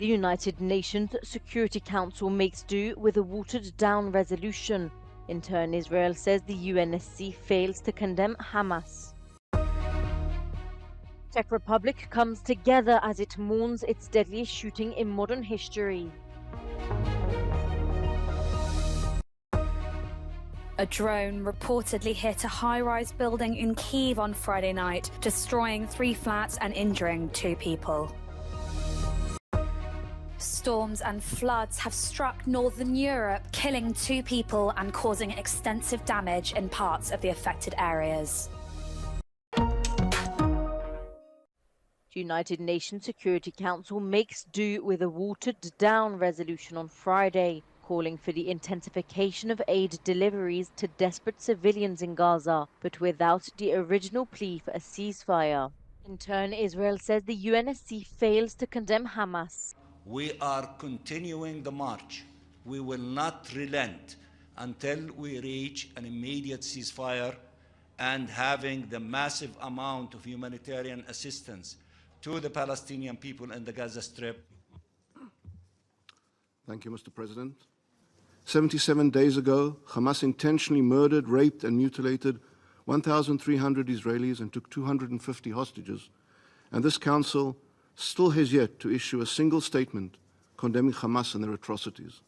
The United Nations Security Council makes do with a watered-down resolution. In turn, Israel says the UNSC fails to condemn Hamas. Czech Republic comes together as it mourns its deadliest shooting in modern history. A drone reportedly hit a high-rise building in Kyiv on Friday night, destroying 3 flats and injuring 2 people. Storms and floods have struck northern Europe, killing 2 people and causing extensive damage in parts of the affected areas. The United Nations Security Council makes do with a watered-down resolution on Friday, calling for the intensification of aid deliveries to desperate civilians in Gaza, but without the original plea for a ceasefire. In turn, Israel says the UNSC fails to condemn Hamas. We are continuing the march. We will not relent until we reach an immediate ceasefire and having the massive amount of humanitarian assistance to the Palestinian people in the Gaza Strip. Thank you, Mr. President. 77 days ago, Hamas intentionally murdered, raped and mutilated 1,300 Israelis and took 250 hostages. And this Council still has yet to issue a single statement condemning Hamas and their atrocities.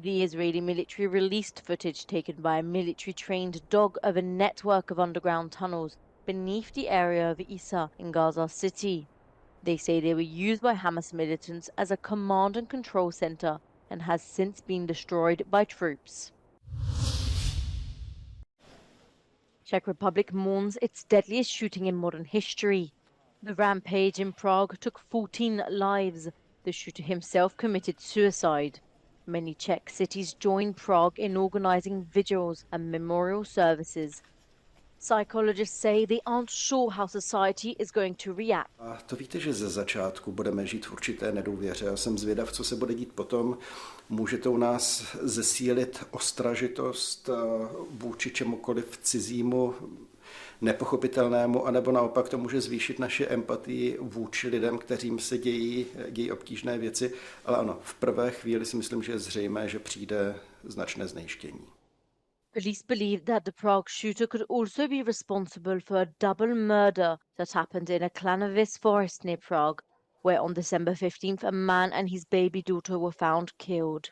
The Israeli military released footage taken by a military-trained dog of a network of underground tunnels beneath the area of Isa in Gaza City. They say they were used by Hamas militants as a command and control center and has since been destroyed by troops. Czech Republic mourns its deadliest shooting in modern history. The rampage in Prague took 14 lives. The shooter himself committed suicide. Many Czech cities joined Prague in organizing vigils and memorial services. Psychologists say they aren't sure how society is going to react. A to víte, že ze začátku budeme žít v určité nedůvěře. Já jsem zvědav, co se bude dít potom. Může to u nás zesílit ostražitost vůči čemukoliv cizímu, nepochopitelnému, anebo naopak to může zvýšit naše empatii vůči lidem, kterým se dějí obtížné věci. Ale ano, v prvé chvíli si myslím, že je zřejmé, že přijde značné znejštění. Police believe that the Prague shooter could also be responsible for a double murder that happened in a Klanovice forest near Prague, where on December 15th a man and his baby daughter were found killed.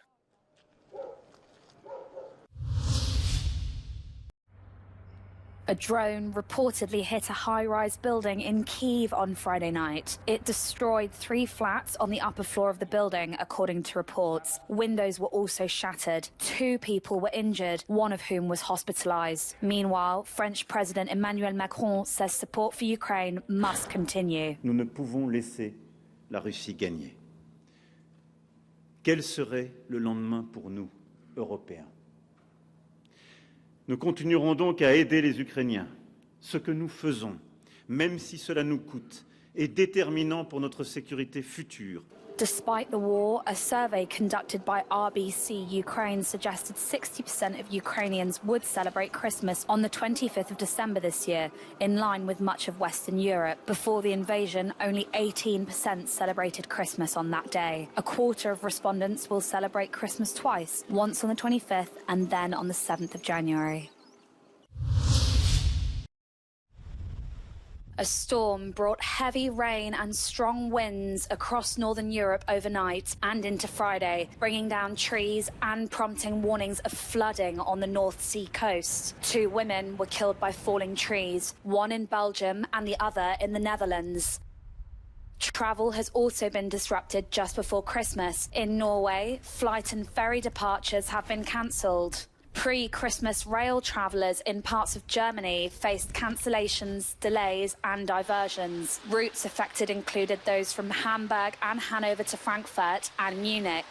A drone reportedly hit a high-rise building in Kyiv on Friday night. It destroyed 3 flats on the upper floor of the building, according to reports. Windows were also shattered. 2 people were injured, one of whom was hospitalized. Meanwhile, French President Emmanuel Macron says support for Ukraine must continue. Nous ne pouvons laisser la Russie gagner. Quel serait le lendemain pour nous, Européens? Nous continuerons donc à aider les Ukrainiens. Ce que nous faisons, même si cela nous coûte, est déterminant pour notre sécurité future. Despite the war, a survey conducted by RBC Ukraine suggested 60% of Ukrainians would celebrate Christmas on the 25th of December this year, in line with much of Western Europe. Before the invasion, only 18% celebrated Christmas on that day. A quarter of respondents will celebrate Christmas twice, once on the 25th and then on the 7th of January. A storm brought heavy rain and strong winds across northern Europe overnight and into Friday, bringing down trees and prompting warnings of flooding on the North Sea coast. 2 women were killed by falling trees, one in Belgium and the other in the Netherlands. Travel has also been disrupted just before Christmas. In Norway, flight and ferry departures have been cancelled. Pre-Christmas rail travellers in parts of Germany faced cancellations, delays and diversions. Routes affected included those from Hamburg and Hanover to Frankfurt and Munich.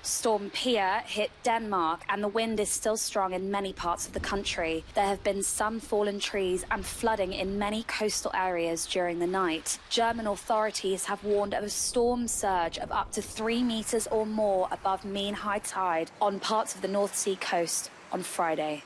Storm Pia hit Denmark and the wind is still strong in many parts of the country. There have been some fallen trees and flooding in many coastal areas during the night. German authorities have warned of a storm surge of up to 3 meters or more above mean high tide on parts of the North Sea coast on Friday.